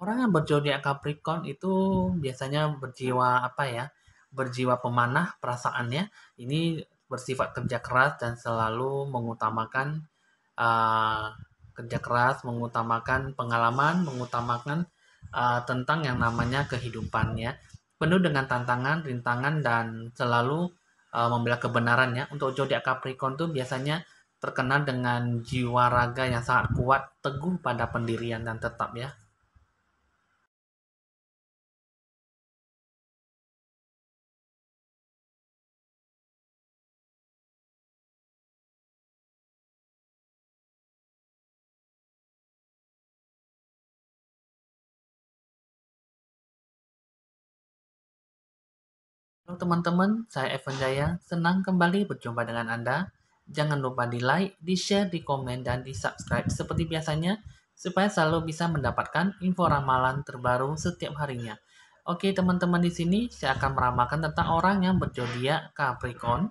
Orang yang berzodiak Capricorn itu biasanya berjiwa apa ya? Berjiwa pemanah perasaannya. Ini bersifat kerja keras dan selalu mengutamakan uh, kerja keras, mengutamakan pengalaman, mengutamakan tentang yang namanya kehidupannya. Penuh dengan tantangan, rintangan dan selalu membela kebenaran ya. Untuk zodiak Capricorn tuh biasanya terkenal dengan jiwa raga yang sangat kuat, teguh pada pendirian dan tetap ya. Halo teman-teman, saya Evan Jaya. Senang kembali berjumpa dengan Anda. Jangan lupa di like, di share, di komen, dan di subscribe seperti biasanya supaya selalu bisa mendapatkan info ramalan terbaru setiap harinya. Oke teman-teman, di sini saya akan meramalkan tentang orang yang berzodiak Capricorn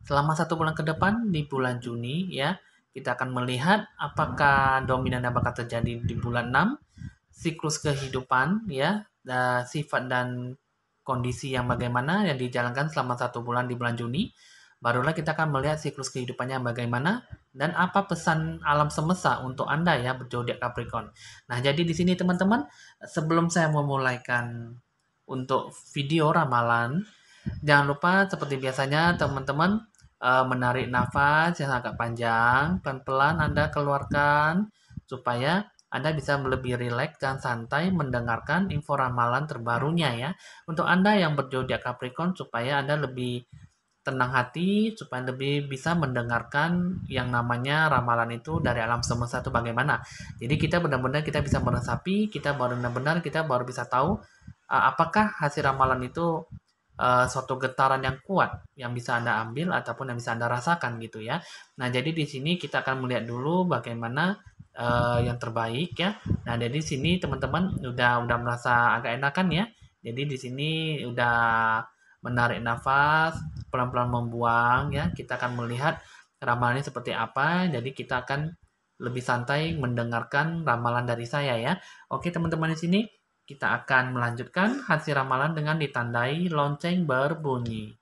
selama 1 bulan ke depan di bulan Juni ya. Kita akan melihat apakah dominan yang bakal terjadi di bulan 6, siklus kehidupan ya, sifat dan kondisi yang bagaimana yang dijalankan selama 1 bulan di bulan Juni. Barulah kita akan melihat siklus kehidupannya bagaimana dan apa pesan alam semesta untuk Anda ya berzodiak Capricorn. Nah, jadi di sini teman-teman, sebelum saya memulaikan untuk video ramalan, jangan lupa seperti biasanya teman-teman menarik nafas yang agak panjang, pelan-pelan Anda keluarkan supaya Anda bisa lebih rileks dan santai mendengarkan info ramalan terbarunya ya. Untuk Anda yang berzodiak Capricorn supaya Anda lebih tenang hati supaya lebih bisa mendengarkan yang namanya ramalan itu dari alam semesta itu bagaimana. Jadi kita benar-benar kita bisa meresapi, kita benar-benar kita baru bisa tahu apakah hasil ramalan itu suatu getaran yang kuat yang bisa Anda ambil ataupun yang bisa Anda rasakan gitu ya. Nah, jadi di sini kita akan melihat dulu bagaimana yang terbaik ya. Nah, dari sini teman-teman udah merasa agak enakan ya. Jadi di sini udah menarik nafas, pelan-pelan membuang ya. Kita akan melihat ramalannya seperti apa. Jadi kita akan lebih santai mendengarkan ramalan dari saya ya. Oke, teman-teman di sini kita akan melanjutkan hasil ramalan dengan ditandai lonceng berbunyi.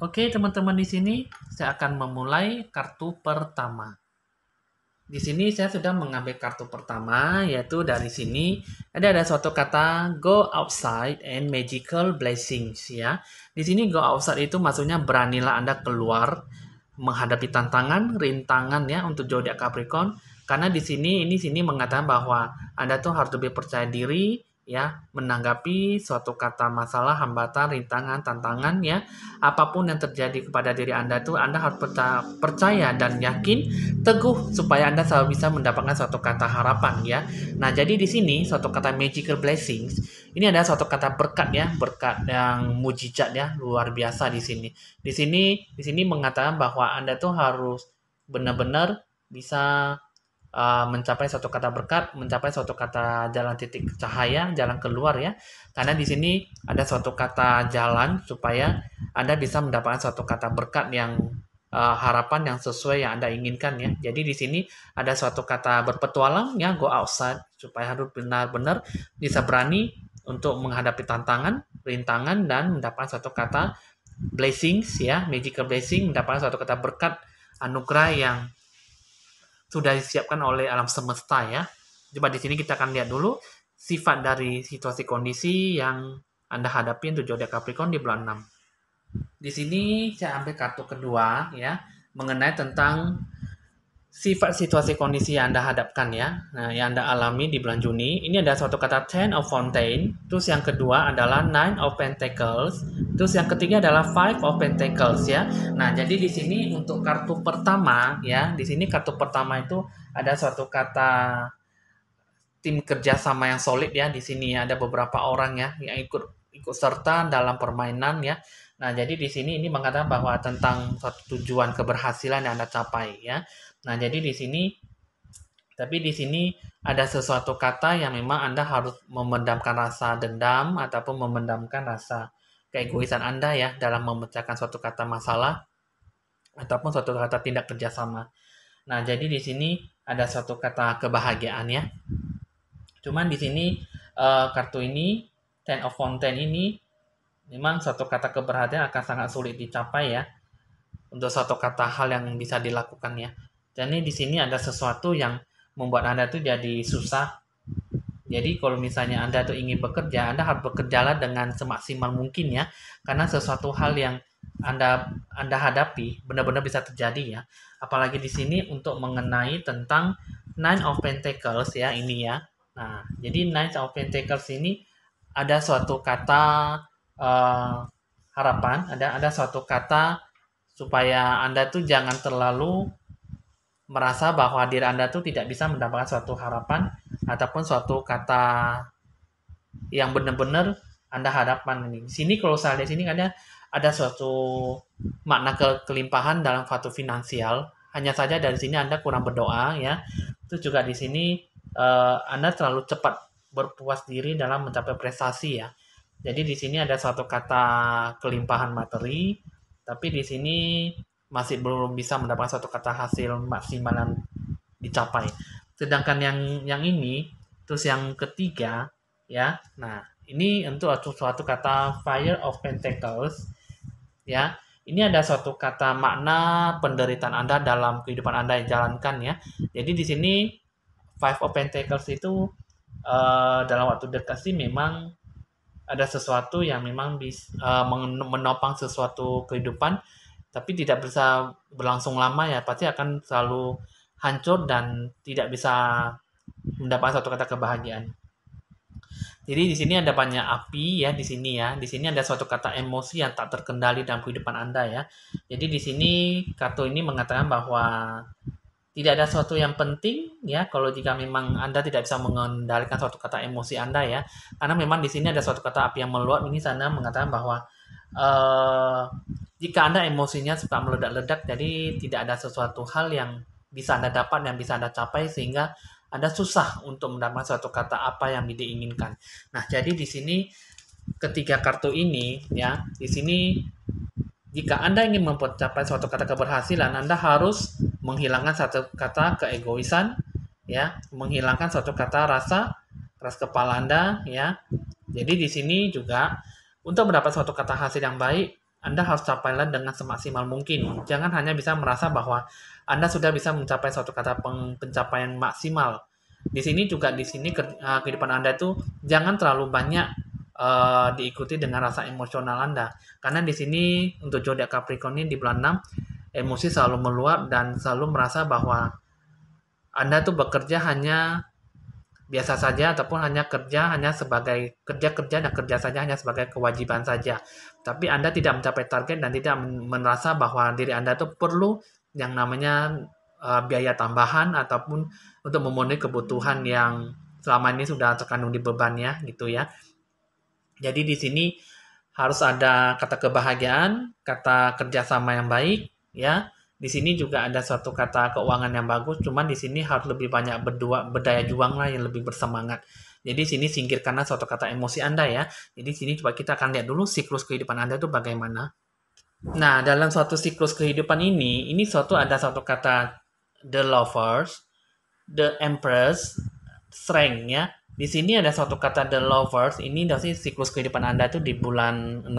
Oke, teman-teman di sini saya akan memulai kartu pertama. Di sini saya sudah mengambil kartu pertama, yaitu dari sini ada suatu kata go outside and magical blessings ya. Di sini go outside itu maksudnya beranilah Anda keluar menghadapi tantangan, rintangan ya untuk zodiak Capricorn. Karena di sini mengatakan bahwa Anda tuh harus lebih percaya diri ya menanggapi suatu kata masalah, hambatan, rintangan, tantangan ya. Apapun yang terjadi kepada diri Anda tuh Anda harus percaya dan yakin teguh supaya Anda selalu bisa mendapatkan suatu kata harapan ya. Nah, jadi di sini suatu kata magical blessings ini ada suatu kata berkat ya, berkat yang mujizat ya, luar biasa di sini. Di sini mengatakan bahwa Anda tuh harus benar-benar bisa mencapai suatu kata berkat, mencapai suatu kata jalan titik cahaya, jalan keluar ya. Karena di sini ada suatu kata jalan supaya Anda bisa mendapatkan suatu kata berkat yang harapan yang sesuai yang Anda inginkan ya. Jadi di sini ada suatu kata berpetualang ya, go outside supaya harus benar-benar bisa berani untuk menghadapi tantangan, rintangan dan mendapatkan suatu kata blessings ya, magical blessing, mendapatkan suatu kata berkat anugerah yang sudah disiapkan oleh alam semesta ya. Coba di sini kita akan lihat dulu sifat dari situasi kondisi yang Anda hadapi untuk zodiak Capricorn di bulan 6. Di sini saya ambil kartu kedua ya, mengenai tentang sifat situasi kondisi yang Anda hadapkan ya, nah, yang Anda alami di bulan Juni. Ini ada suatu kata Ten of Fontaine, terus yang kedua adalah Nine of Pentacles, terus yang ketiga adalah Five of Pentacles ya. Nah, jadi di sini untuk kartu pertama ya, di sini kartu pertama itu ada suatu kata tim kerjasama yang solid ya. Di sini ada beberapa orang ya yang ikut ikut serta dalam permainan ya. Nah, jadi di sini ini mengatakan bahwa tentang suatu tujuan keberhasilan yang Anda capai ya. Nah, jadi di sini tapi di sini ada sesuatu kata yang memang Anda harus memendamkan rasa dendam ataupun memendamkan rasa keegoisan Anda ya dalam memecahkan suatu kata masalah ataupun suatu kata tindak kerjasama. Nah, jadi di sini ada suatu kata kebahagiaan ya. Cuman di sini kartu ini Ten of Fountain ini memang suatu kata keberhasilan akan sangat sulit dicapai ya untuk suatu kata hal yang bisa dilakukan ya. Jadi di sini ada sesuatu yang membuat Anda tuh jadi susah. Jadi kalau misalnya Anda tuh ingin bekerja, Anda harus bekerjalah dengan semaksimal mungkin ya. Karena sesuatu hal yang Anda hadapi benar-benar bisa terjadi ya. Apalagi di sini untuk mengenai tentang Nine of Pentacles ya ini ya. Nah, jadi Nine of Pentacles ini ada suatu kata harapan, ada suatu kata supaya Anda tuh jangan terlalu merasa bahwa diri Anda tuh tidak bisa mendapatkan suatu harapan ataupun suatu kata yang benar-benar Anda hadapkan ini. Di sini kalau saya lihat sini ada suatu makna kelimpahan dalam suatu finansial. Hanya saja dari sini Anda kurang berdoa ya. Itu juga di sini Anda terlalu cepat berpuas diri dalam mencapai prestasi ya. Jadi di sini ada suatu kata kelimpahan materi, tapi di sini masih belum bisa mendapatkan suatu kata hasil maksimal yang dicapai. Sedangkan yang ini, terus yang ketiga, ya. Nah, ini untuk suatu kata Fire of Pentacles, ya. Ini ada suatu kata makna penderitaan Anda dalam kehidupan Anda yang jalankan ya. Jadi di sini Five of Pentacles itu dalam waktu dekat sih memang ada sesuatu yang memang bisa menopang sesuatu kehidupan tapi tidak bisa berlangsung lama ya, pasti akan selalu hancur dan tidak bisa mendapatkan satu kata kebahagiaan. Jadi di sini ada banyak api ya di sini ya. Di sini ada suatu kata emosi yang tak terkendali dalam kehidupan Anda ya. Jadi di sini kartu ini mengatakan bahwa tidak ada sesuatu yang penting ya kalau jika memang Anda tidak bisa mengendalikan suatu kata emosi Anda ya. Karena memang di sini ada suatu kata api yang meluap, ini sana mengatakan bahwa eh, jika Anda emosinya suka meledak-ledak, jadi tidak ada sesuatu hal yang bisa Anda dapat, yang bisa Anda capai, sehingga Anda susah untuk mendapatkan suatu kata apa yang diinginkan. Nah, jadi di sini ketiga kartu ini, ya, di sini jika Anda ingin mencapai suatu kata keberhasilan, Anda harus menghilangkan satu kata keegoisan, ya, menghilangkan suatu kata rasa keras kepala Anda, ya. Jadi di sini juga untuk mendapat suatu kata hasil yang baik, Anda harus capailah dengan semaksimal mungkin. Jangan hanya bisa merasa bahwa Anda sudah bisa mencapai suatu kata pencapaian maksimal. Di sini juga di sini kehidupan Anda itu jangan terlalu banyak diikuti dengan rasa emosional Anda. Karena di sini untuk zodiak Capricorn ini di bulan 6 emosi selalu meluap dan selalu merasa bahwa Anda tuh bekerja hanya biasa saja ataupun hanya sebagai kerja-kerja dan kerja saja hanya sebagai kewajiban saja. Tapi Anda tidak mencapai target dan tidak merasa bahwa diri Anda tuh perlu yang namanya biaya tambahan ataupun untuk memenuhi kebutuhan yang selama ini sudah terkandung di bebannya gitu ya. Jadi di sini harus ada kata kebahagiaan, kata kerjasama yang baik, ya. Di sini juga ada suatu kata keuangan yang bagus, cuman di sini harus lebih banyak berdaya juang lah yang lebih bersemangat. Jadi sini singkirkanlah suatu kata emosi Anda ya. Jadi sini coba kita akan lihat dulu siklus kehidupan Anda itu bagaimana. Nah, dalam suatu siklus kehidupan ini suatu ada satu kata the lovers, the empress, strength ya. Di sini ada suatu kata the lovers. Ini dari siklus kehidupan Anda itu di bulan 6.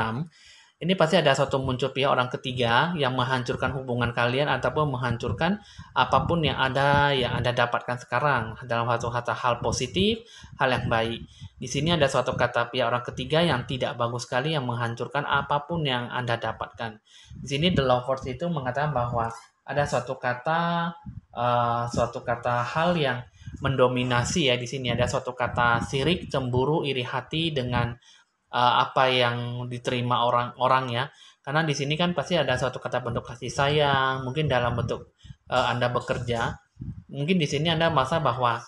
Ini pasti ada suatu muncul pihak orang ketiga yang menghancurkan hubungan kalian ataupun menghancurkan apapun yang ada yang Anda dapatkan sekarang dalam satu hal positif, hal yang baik. Di sini ada suatu kata pihak orang ketiga yang tidak bagus sekali yang menghancurkan apapun yang Anda dapatkan. Di sini the lovers itu mengatakan bahwa ada suatu kata hal yang mendominasi ya di sini ada suatu kata sirik, cemburu, iri hati dengan apa yang diterima orang-orang ya. Karena di sini kan pasti ada suatu kata bentuk kasih sayang, mungkin dalam bentuk Anda bekerja. Mungkin di sini Anda merasa bahwa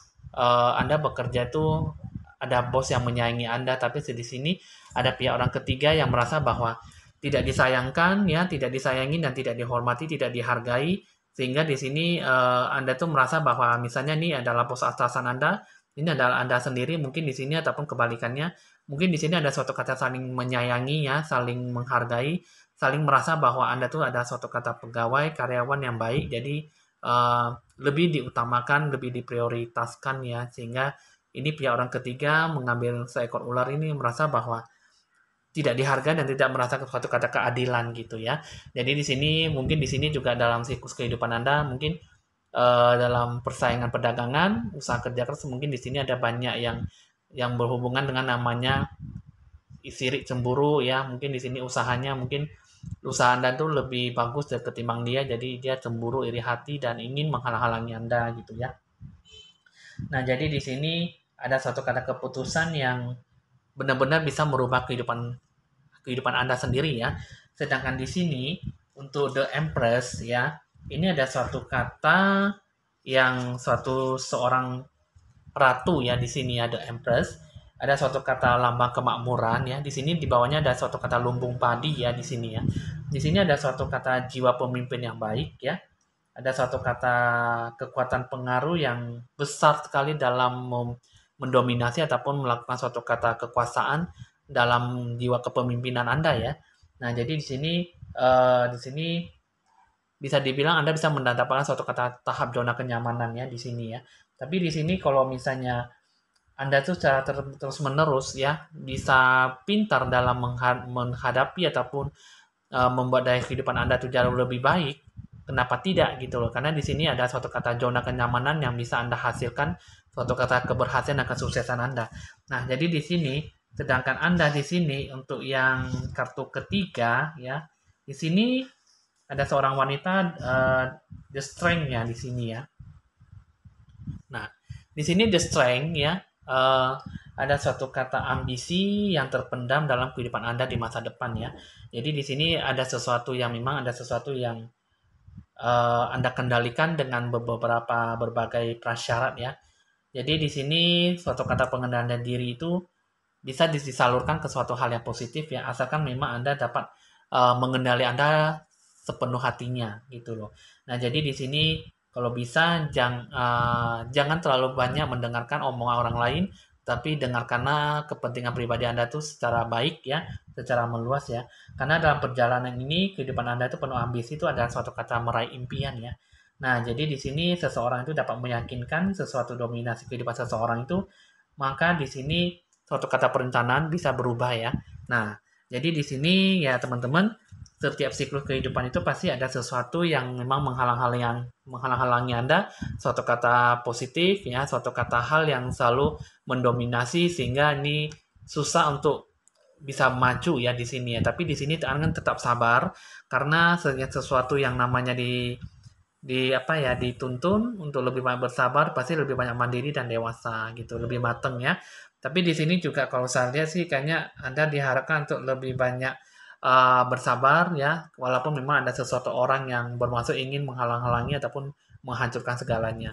Anda bekerja itu ada bos yang menyayangi Anda, tapi di sini ada pihak orang ketiga yang merasa bahwa tidak disayangkan ya, tidak disayangi dan tidak dihormati, tidak dihargai sehingga di sini Anda tuh merasa bahwa misalnya ini adalah bos atasan Anda, ini adalah Anda sendiri mungkin di sini ataupun kebalikannya. Mungkin di sini ada suatu kata saling menyayangi ya, saling menghargai, saling merasa bahwa Anda tuh ada suatu kata pegawai, karyawan yang baik, jadi lebih diutamakan, lebih diprioritaskan ya, sehingga ini pihak orang ketiga mengambil seekor ular ini merasa bahwa tidak dihargai dan tidak merasa suatu kata keadilan gitu ya. Jadi di sini mungkin di sini juga dalam siklus kehidupan Anda mungkin dalam persaingan perdagangan, usaha kerja keras mungkin di sini ada banyak yang berhubungan dengan namanya sirik cemburu ya. Mungkin di sini usahanya mungkin usaha Anda tuh lebih bagus ketimbang dia, jadi dia cemburu, iri hati dan ingin menghalang-halangi Anda gitu ya. Nah, jadi di sini ada suatu kata keputusan yang benar-benar bisa merubah kehidupan kehidupan Anda sendiri ya. Sedangkan di sini untuk The Empress ya, ini ada suatu kata yang suatu seorang ratu ya di sini ada Empress. Ada suatu kata lambang kemakmuran ya. Di sini di bawahnya ada suatu kata lumbung padi ya di sini ya. Di sini ada suatu kata jiwa pemimpin yang baik ya. Ada suatu kata kekuatan pengaruh yang besar sekali dalam mendominasi ataupun melakukan suatu kata kekuasaan dalam jiwa kepemimpinan Anda ya. Nah, jadi di sini bisa dibilang Anda bisa mendapatkan suatu kata tahap zona kenyamanan ya di sini ya. Tapi di sini kalau misalnya Anda tuh secara terus-menerus ya bisa pintar dalam menghadapi ataupun membuat daya kehidupan Anda tuh jauh lebih baik, kenapa tidak gitu loh? Karena di sini ada suatu kata zona kenyamanan yang bisa Anda hasilkan, suatu kata keberhasilan dan kesuksesan Anda. Nah, jadi di sini, sedangkan Anda di sini untuk yang kartu ketiga ya, di sini ada seorang wanita the strength ya di sini ya. Nah, di sini the strength ya, ada suatu kata ambisi yang terpendam dalam kehidupan Anda di masa depan ya. Jadi di sini ada sesuatu yang memang ada sesuatu yang Anda kendalikan dengan beberapa berbagai prasyarat ya. Jadi di sini suatu kata pengendalian diri itu bisa disalurkan ke suatu hal yang positif ya, asalkan memang Anda dapat mengendali Anda sepenuh hatinya gitu loh. Nah, jadi di sini kalau bisa jangan terlalu banyak mendengarkan omongan orang lain, tapi dengarkanlah kepentingan pribadi Anda tuh secara baik ya, secara meluas ya. Karena dalam perjalanan ini kehidupan Anda itu penuh ambisi itu adalah suatu kata meraih impian ya. Nah, jadi di sini seseorang itu dapat meyakinkan sesuatu dominasi kehidupan seseorang itu, maka di sini suatu kata perencanaan bisa berubah ya. Nah, jadi di sini ya teman-teman, setiap siklus kehidupan itu pasti ada sesuatu yang memang menghalang-halangi Anda, suatu kata positif ya, suatu kata hal yang selalu mendominasi sehingga ini susah untuk bisa maju ya di sini ya. Tapi di sini Anda tetap sabar karena sesuatu yang namanya di apa ya dituntun untuk lebih banyak bersabar pasti lebih banyak mandiri dan dewasa gitu lebih mateng ya. Tapi di sini juga kalau saya lihat sih kayaknya Anda diharapkan untuk lebih banyak bersabar ya, walaupun memang ada sesuatu orang yang bermaksud ingin menghalang-halangi ataupun menghancurkan segalanya.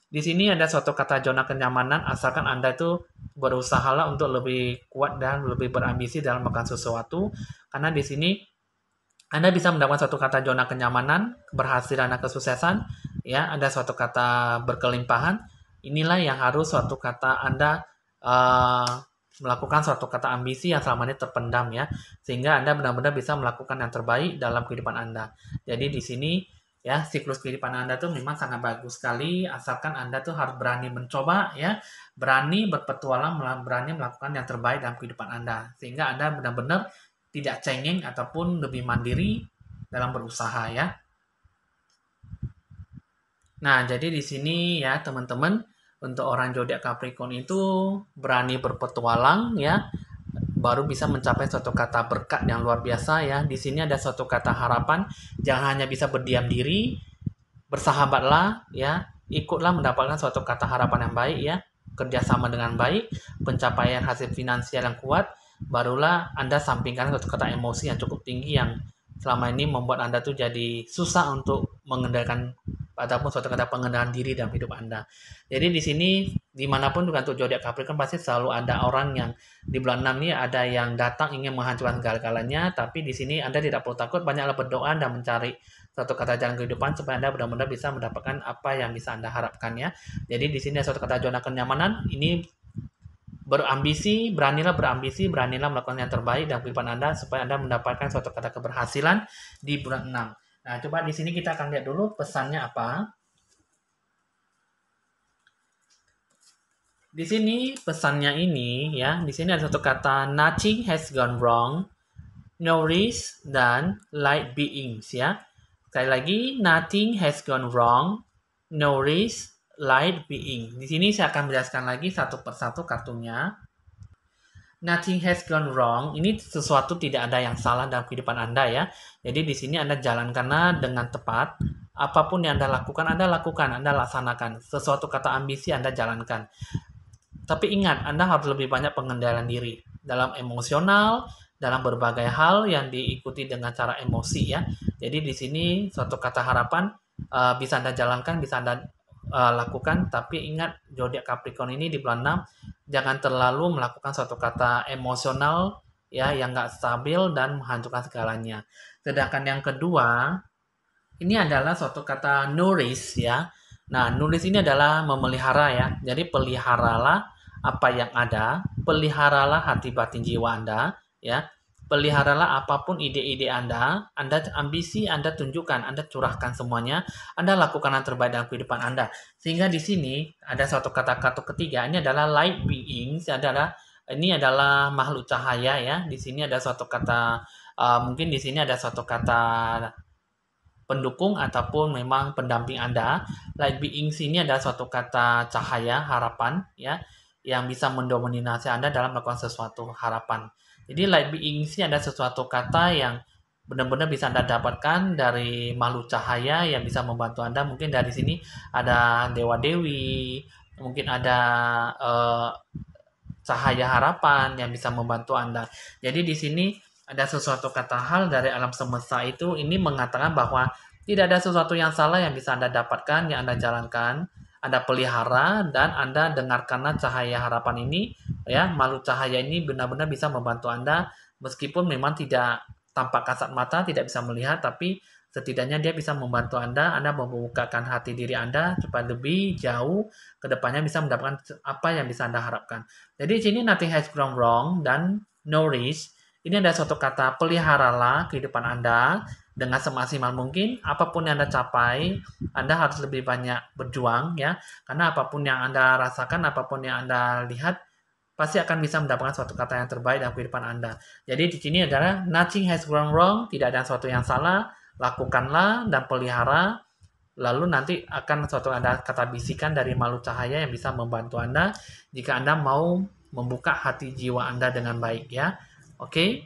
Di sini ada suatu kata zona kenyamanan, asalkan Anda itu berusahalah untuk lebih kuat dan lebih berambisi dalam melakukan sesuatu, karena di sini Anda bisa mendapatkan suatu kata zona kenyamanan, keberhasilan dan kesuksesan, ya, ada suatu kata berkelimpahan. Inilah yang harus suatu kata Anda uh, melakukan suatu kata ambisi yang selama ini terpendam ya, sehingga Anda benar-benar bisa melakukan yang terbaik dalam kehidupan Anda. Jadi di sini ya siklus kehidupan Anda tuh memang sangat bagus sekali, asalkan Anda tuh harus berani mencoba ya, berani berpetualang, berani melakukan yang terbaik dalam kehidupan Anda, sehingga Anda benar-benar tidak cengeng ataupun lebih mandiri dalam berusaha ya. Nah, jadi di sini ya teman-teman, untuk orang zodiak Capricorn itu berani berpetualang ya, baru bisa mencapai suatu kata berkat yang luar biasa ya. Di sini ada suatu kata harapan, jangan hanya bisa berdiam diri, bersahabatlah ya, ikutlah mendapatkan suatu kata harapan yang baik ya, kerjasama dengan baik, pencapaian hasil finansial yang kuat, barulah Anda sampingkan suatu kata emosi yang cukup tinggi yang selama ini membuat Anda tuh jadi susah untuk mengendalikan ataupun suatu kata pengendalian diri dalam hidup Anda. Jadi di sini dimanapun juga untuk zodiak Capricorn pasti selalu ada orang yang di bulan 6 ini ada yang datang ingin menghancurkan segala-galanya, tapi di sini Anda tidak perlu takut, banyaklah berdoa dan mencari suatu kata jalan kehidupan supaya Anda benar-benar bisa mendapatkan apa yang bisa Anda harapkan ya. Jadi di sini ada suatu kata zona kenyamanan, ini beranilah melakukan yang terbaik dalam kehidupan Anda supaya Anda mendapatkan suatu kata keberhasilan di bulan 6. Nah, coba di sini kita akan lihat dulu pesannya apa. Di sini pesannya ini ya, di sini ada satu kata nothing has gone wrong, no risk, dan light beings ya. Sekali lagi, nothing has gone wrong, no risk, light being. Di sini saya akan menjelaskan lagi satu persatu kartunya. Nothing has gone wrong. Ini sesuatu tidak ada yang salah dalam kehidupan Anda ya. Jadi di sini Anda jalankanlah dengan tepat. Apapun yang Anda lakukan, Anda laksanakan. Sesuatu kata ambisi Anda jalankan. Tapi ingat, Anda harus lebih banyak pengendalian diri dalam emosional, dalam berbagai hal yang diikuti dengan cara emosi ya. Jadi di sini suatu kata harapan bisa Anda jalankan, bisa Anda lakukan, tapi ingat zodiak Capricorn ini di bulan 6 jangan terlalu melakukan suatu kata emosional ya yang nggak stabil dan menghancurkan segalanya. Sedangkan yang kedua, ini adalah suatu kata nourish ya. Nah, nourish ini adalah memelihara ya. Jadi peliharalah apa yang ada, peliharalah hati batin jiwa Anda ya. Peliharalah apapun ide-ide Anda ambisi Anda tunjukkan, Anda curahkan semuanya, Anda lakukan yang terbaik dalam kehidupan Anda. Sehingga di sini ada suatu kata-kata ketiga, ini adalah light beings, ini adalah makhluk cahaya ya. Di sini ada suatu kata mungkin di sini ada suatu kata pendukung ataupun memang pendamping Anda. Light beings ini adalah suatu kata cahaya, harapan ya, yang bisa mendominasi Anda dalam melakukan sesuatu harapan. Jadi light beings ini ada sesuatu kata yang benar-benar bisa Anda dapatkan dari makhluk cahaya yang bisa membantu Anda. Mungkin dari sini ada dewa-dewi, mungkin ada cahaya harapan yang bisa membantu Anda. Jadi di sini ada sesuatu kata hal dari alam semesta itu ini mengatakan bahwa tidak ada sesuatu yang salah yang bisa Anda dapatkan, yang Anda jalankan, Anda pelihara, dan Anda dengarkanlah cahaya harapan ini, ya, makhluk cahaya ini benar-benar bisa membantu Anda, meskipun memang tidak tampak kasat mata, tidak bisa melihat, tapi setidaknya dia bisa membantu Anda membukakan hati diri Anda supaya lebih jauh ke depannya bisa mendapatkan apa yang bisa Anda harapkan. Jadi di sini nothing has gone wrong dan no risk. Ini ada suatu kata peliharalah kehidupan Anda dengan semaksimal mungkin. Apapun yang Anda capai, Anda harus lebih banyak berjuang ya. Karena apapun yang Anda rasakan, apapun yang Anda lihat, pasti akan bisa mendapatkan suatu kata yang terbaik dalam kehidupan Anda. Jadi di sini adalah nothing has gone wrong, tidak ada sesuatu yang salah, lakukanlah dan pelihara. Lalu nanti akan suatu ada kata bisikan dari makhluk cahaya yang bisa membantu Anda jika Anda mau membuka hati jiwa Anda dengan baik ya. Oke.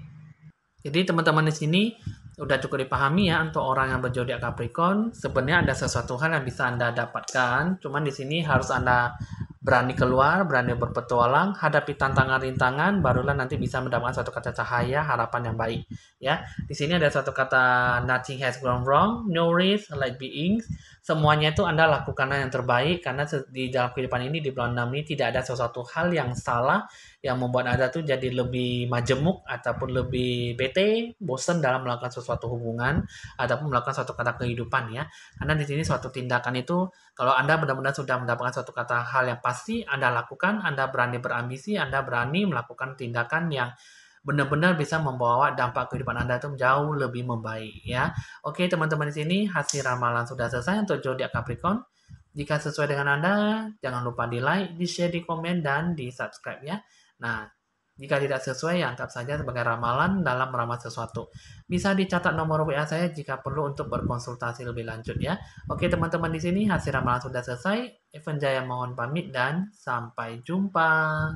Jadi teman-teman di sini udah cukup dipahami ya untuk orang yang berzodiak Capricorn. Sebenarnya ada sesuatu hal yang bisa Anda dapatkan, cuman di sini harus Anda berani keluar, berani berpetualang, hadapi tantangan-rintangan, barulah nanti bisa mendapatkan suatu kata cahaya, harapan yang baik. Ya, di sini ada suatu kata nothing has gone wrong, no risk, light beings. Semuanya itu Anda lakukan yang terbaik karena di dalam kehidupan ini di bulan 6 ini tidak ada sesuatu hal yang salah yang membuat Anda tuh jadi lebih majemuk ataupun lebih bete, bosan dalam melakukan sesuatu hubungan ataupun melakukan suatu kata kehidupan ya. Karena di sini suatu tindakan itu kalau Anda benar-benar sudah mendapatkan suatu kata hal yang pasti Anda lakukan, Anda berani berambisi, Anda berani melakukan tindakan yang benar-benar bisa membawa dampak kehidupan Anda itu jauh lebih membaik ya. Oke teman-teman di sini hasil ramalan sudah selesai untuk zodiak Capricorn. Jika sesuai dengan Anda, jangan lupa di like, di share, di komen, dan di subscribe ya. Nah, jika tidak sesuai, ya anggap saja sebagai ramalan dalam meramal sesuatu. Bisa dicatat nomor WA saya jika perlu untuk berkonsultasi lebih lanjut ya. Oke teman-teman di sini hasil ramalan sudah selesai. Evan Jaya mohon pamit dan sampai jumpa.